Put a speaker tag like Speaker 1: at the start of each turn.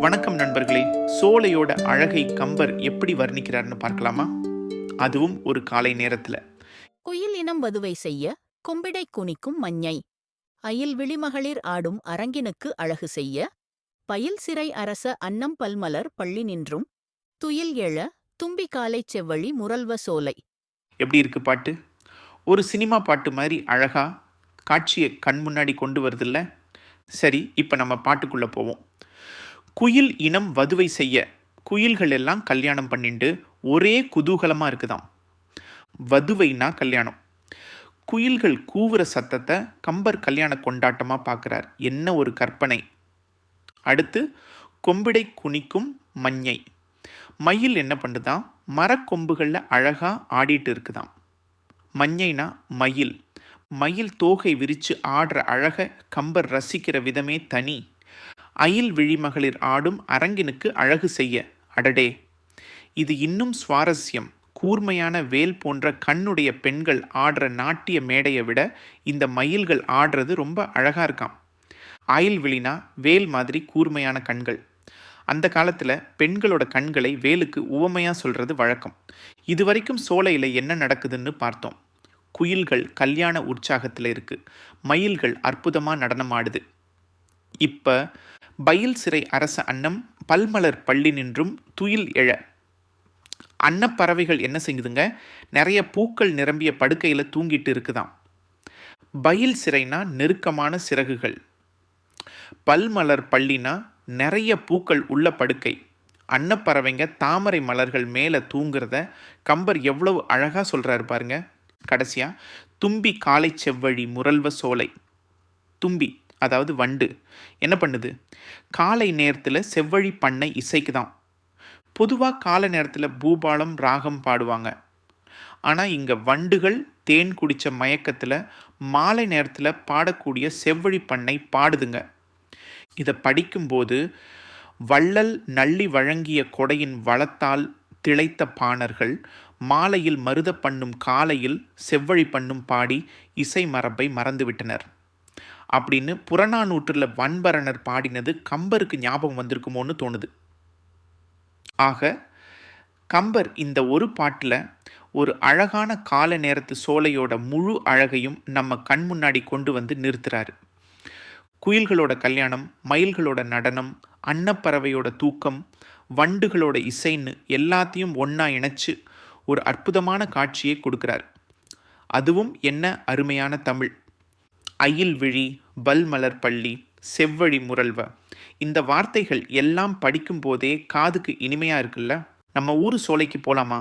Speaker 1: வணக்கம் நண்பர்களே. சோலையோட அழகை கம்பர் எப்படி வர்ணிக்கிறார்னு பார்க்கலாமா? அதுவும் ஒரு காலை நேரத்துல.
Speaker 2: குயில் இனம் வதுவை செய்ய கும்பிடை குனிக்கும் மஞ்ஞை அயில் விழிமகளிர் ஆடும் அரங்கினுக்கு அழகு செய்ய பயில் சிறை அரச அன்னம் பல்மலர் பள்ளி நின்றும் துயில் எழ தும்பி காலைச் செவ்வழி முரல்வ சோலை.
Speaker 1: எப்படி இருக்கு பாட்டு? ஒரு சினிமா பாட்டு மாதிரி அழகா காட்சியை கண் முன்னாடி கொண்டு வருதில்ல? சரி, இப்ப நம்ம பாட்டுக்குள்ள போவோம். குயில் இனம் வதுவை செய்ய, குயில்கள் எல்லாம் கல்யாணம் பண்ணிண்டு ஒரே குதூகலமா இருக்குதாம். வதுவைனா கல்யாணம். குயில்கள் கூவுற சத்தத்தை கம்பர் கல்யாண கொண்டாட்டமா பார்க்கிறார். என்ன ஒரு கற்பனை! அடுத்து, கொம்பிடை குனிக்கும் மஞ்ஞை. மயில் என்ன பண்ணுதான்? மரக்கொம்புகளில் அழகா ஆடிட்டு இருக்குதாம். மஞ்ஞைனா மயில். மயில் தோகை விரிச்சு ஆடுற அழக கம்பர் ரசிக்கிற விதமே தனி. அயில் விழிமகளிர் ஆடும் அரங்கினுக்கு அழகு செய்ய. அடடே, இது இன்னும் சுவாரஸ்யம். கூர்மையான வேல் போன்ற கண்ணுடைய பெண்கள் ஆடுற நாட்டிய மேடையை விட இந்த மயில்கள் ஆடுறது ரொம்ப அழகா இருக்காம். அயில் விழினா வேல் மாதிரி கூர்மையான கண்கள். அந்த காலத்தில் பெண்களோட கண்களை வேலுக்கு உவமையாக சொல்கிறது வழக்கம். இதுவரைக்கும் சோலையில் என்ன நடக்குதுன்னு பார்த்தோம். குயில்கள் கல்யாண உற்சாகத்தில் இருக்குது. மயில்கள் அற்புதமாக நடனம் ஆடுது. இப்போ பயில் சிறை அரச அன்னம் பல்மலர் பள்ளி நின்றும் துயில் எழ. அன்னப்பறவைகள் என்ன செய்யுதுங்க? நிறைய பூக்கள் நிரம்பிய படுக்கையில் தூங்கிட்டு இருக்குதாம். பயில் சிறைனா நெருக்கமான சிறகுகள். பல்மலர் பள்ளினா நிறைய பூக்கள் உள்ள படுக்கை. அன்னப்பறவைங்க தாமரை மலர்கள் மேலே தூங்குறத கம்பர் எவ்வளவு அழகாக சொல்கிறாரு பாருங்க. கடைசியாக, தும்பி காலை செவ்வழி முரல்வ சோலை. தும்பி, அதாவது வண்டு, என்ன பண்ணுது? காலை நேரத்தில் செவ்வழி பண்ணை இசைக்கு தான். பொதுவாக காலை நேரத்தில் பூபாலம் ராகம் பாடுவாங்க. ஆனால் இங்கே வண்டுகள் தேன் குடித்த மயக்கத்தில் மாலை நேரத்தில் பாடக்கூடிய செவ்வழி பண்ணை பாடுதுங்க. இதை படிக்கும்போது வள்ளல் நள்ளி வழங்கிய கொடையின் வளத்தால் திளைத்த பாணர்கள் மாலையில் மருத பண்ணும் காலையில் செவ்வழி பண்ணும் பாடி இசை மரபை மறந்துவிட்டனர் அப்படின்னு புறநானூற்றில் வன்பரணர் பாடினது கம்பருக்கு ஞாபகம் வந்திருக்குமோன்னு தோணுது. ஆக கம்பர் இந்த ஒரு பாட்டில் ஒரு அழகான கால நேரத்து சோலையோட முழு அழகையும் நம்ம கண் முன்னாடி கொண்டு வந்து நிறுத்துறாரு. குயில்களோட கல்யாணம், மயில்களோட நடனம், அன்னப்பறவையோட தூக்கம், வண்டுகளோட இசைன்னு எல்லாத்தையும் ஒன்றா இணைச்சு ஒரு அற்புதமான காட்சியை கொடுக்குறார். அதுவும் என்ன அருமையான தமிழ்! அயில் விழி, பல்மலர் பள்ளி, செவ்வழி முரல்வ, இந்த வார்த்தைகள் எல்லாம் படிக்கும் போதே காதுக்கு இனிமையாக இருக்குல்ல? நம்ம ஊர் சோலைக்கு போகலாமா?